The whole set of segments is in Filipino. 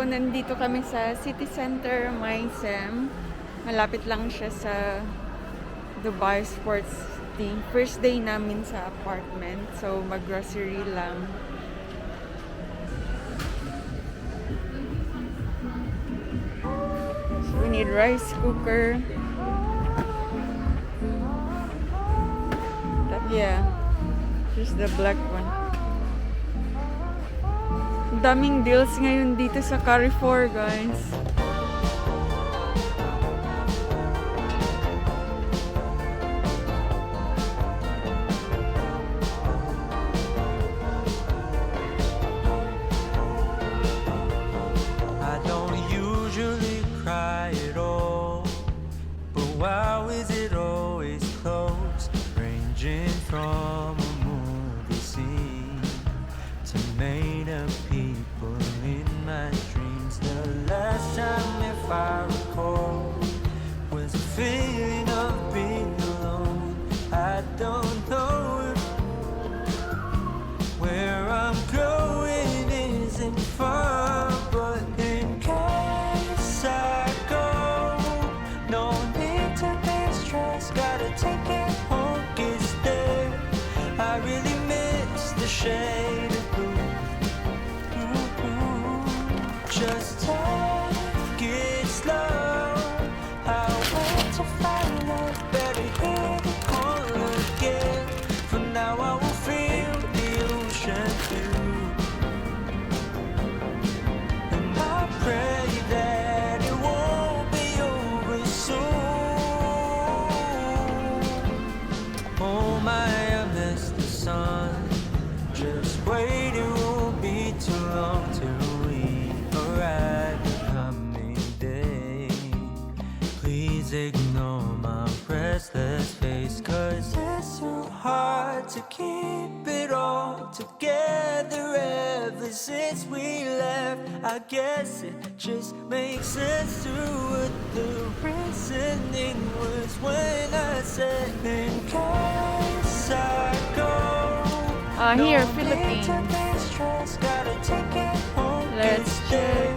nandito kami sa City Center, MiCHEL. Malapit lang siya sa Dubai Sports City. First day namin sa apartment. So, mag-grocery lang. So, we need rice cooker. Yeah. Just the black one. Daming deals ngayon dito sa Carrefour, guys. I don't usually cry at all, but wow, is it always close, ranging from a movie scene to made up people in my dreams. The last time, if I recall, was a feeling of being alone. I don't know where I'm going isn't far, but in case I go, no need to be stressed. Gotta take it home, get there. I really miss the shade of blue. Just take it slow. I wait to find love, better hear the call again. For now I will feel the ocean too, and I pray that it won't be over soon. Oh my, I miss the sun. Just wait, it won't be too long till we arrive the coming day. Please ignore my restless face, 'cause it's so hard to keep it all together ever since we left. I guess it just makes sense to what the reasoning was when I said, in case I go. Here, Philippines. Let's check.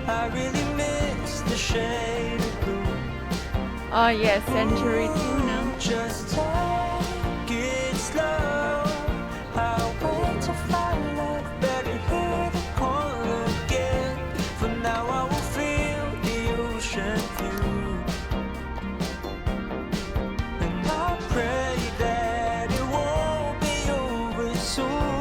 I really miss the shade of blue. Oh, yes, Century Tuna. Just take it slow. I'll wait to find love, better hear the call again. For now I will feel the ocean view, and I pray that it won't be over soon.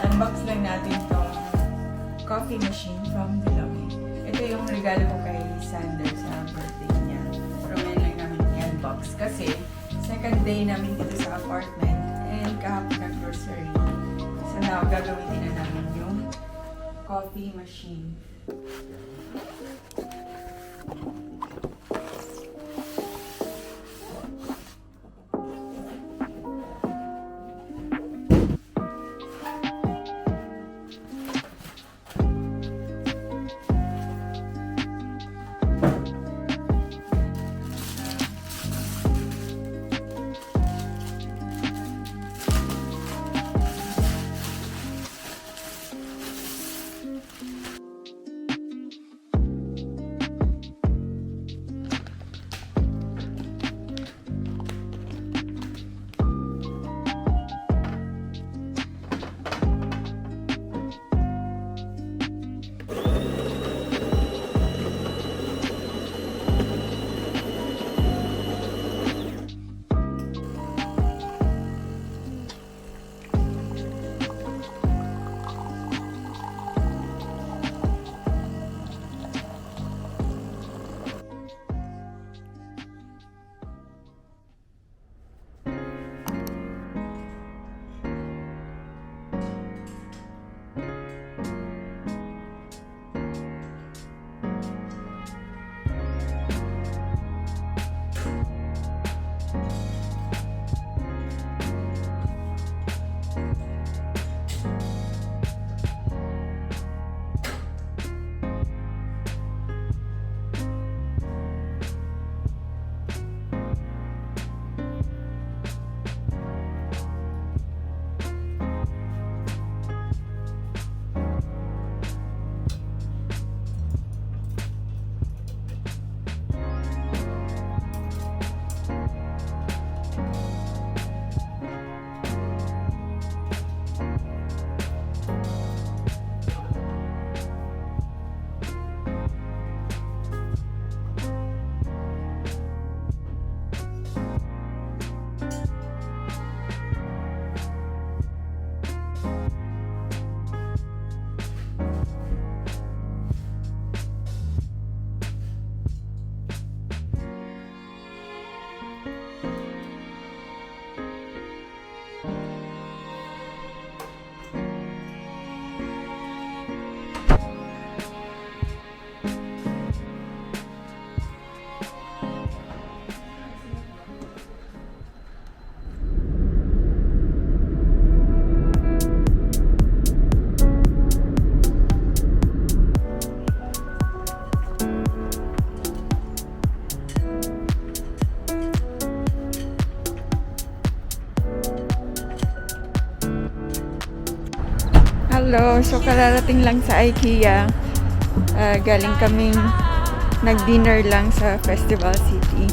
Unbox lang natin tong coffee machine from delonghi. Ito yung regalo ko kay Sander sa birthday niya. Pero ngayon lang namin i-unbox kasi second day namin dito sa apartment and kahapon nag-grocery. So now, gagamitin na namin yung coffee machine. Hello! So, kararating lang sa IKEA. Galing kaming nag-dinner lang sa Festival City.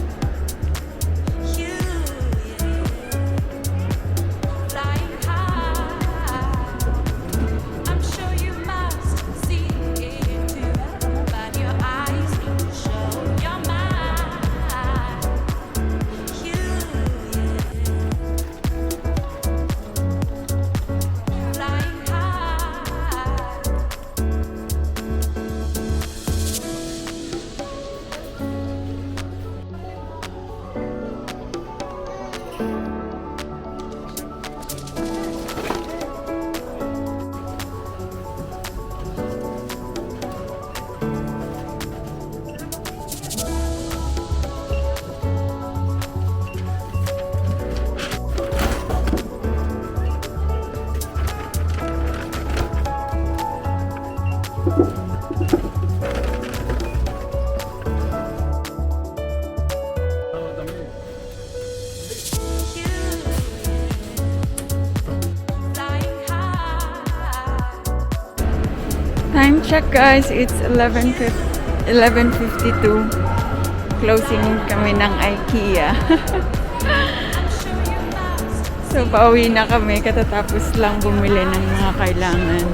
Time check guys, it's 11:52. Closing kami ng IKEA. So pauwi na kami, katatapos lang bumili ng mga kailangan.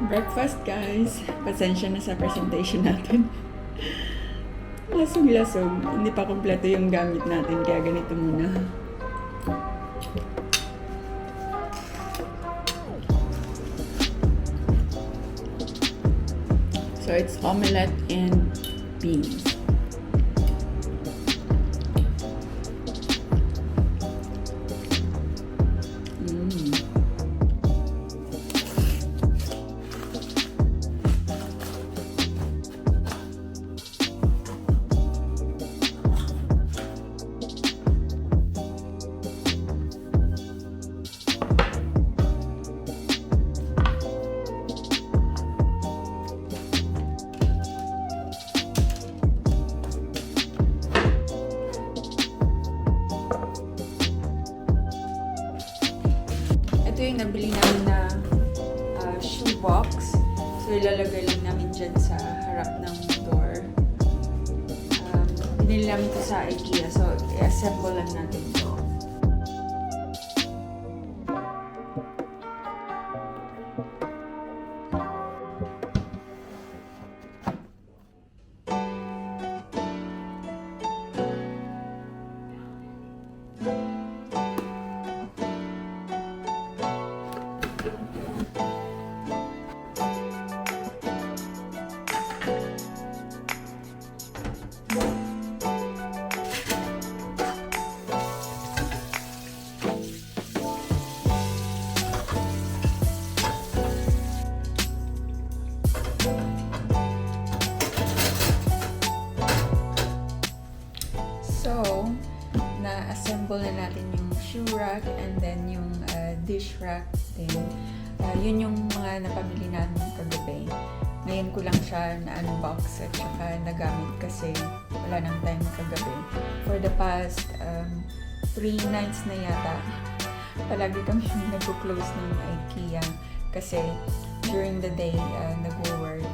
Breakfast guys. Pasensya na sa presentation natin. Lasog-lasog. Hindi pa kompleto yung gamit natin kaya ganito muna. So it's omelette and beans. yung nabili namin na shoe box. So, ilalagay lang namin dyan sa harap ng door. Binili namin ito sa IKEA. So, i-assemble lang natin ito. So, na-assemble na natin yung shoe rack and then yung dish rack din. Yun yung mga napamili namin kagabi. Ngayon ko lang siya na-unbox at saka nagamit kasi wala nang time kagabi. For the past 3 nights na yata, palagi kami nag-close ng IKEA kasi during the day nag-work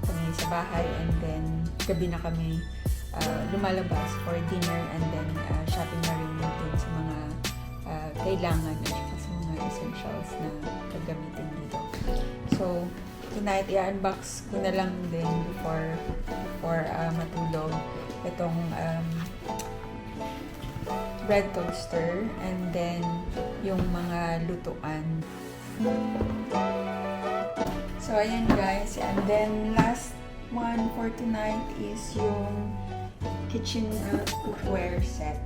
kami sa bahay and then gabi na kami lumalabas for dinner and then shopping na rin din sa mga kailangan at saka sa mga essentials na gagamitin dito. So, tonight, i-unbox ko na lang din before matulog itong bread toaster and then yung mga lutuan. So, ayan guys. And then, last one for tonight is yung kitchen cookware set.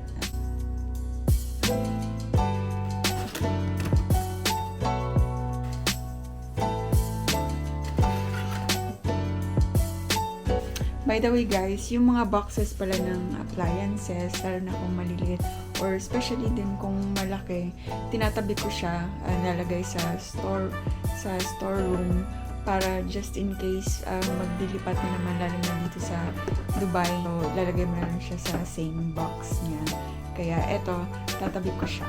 By the way guys, yung mga boxes pala ng appliances, lalo na kung maliliit or especially din kung malaki, tinatabi ko siya, nalagay sa storeroom para just in case maglilipat na naman lalo na dito sa Dubai. So, lalagay mo na lang siya sa same box niya. Kaya eto, tatabi ko siya.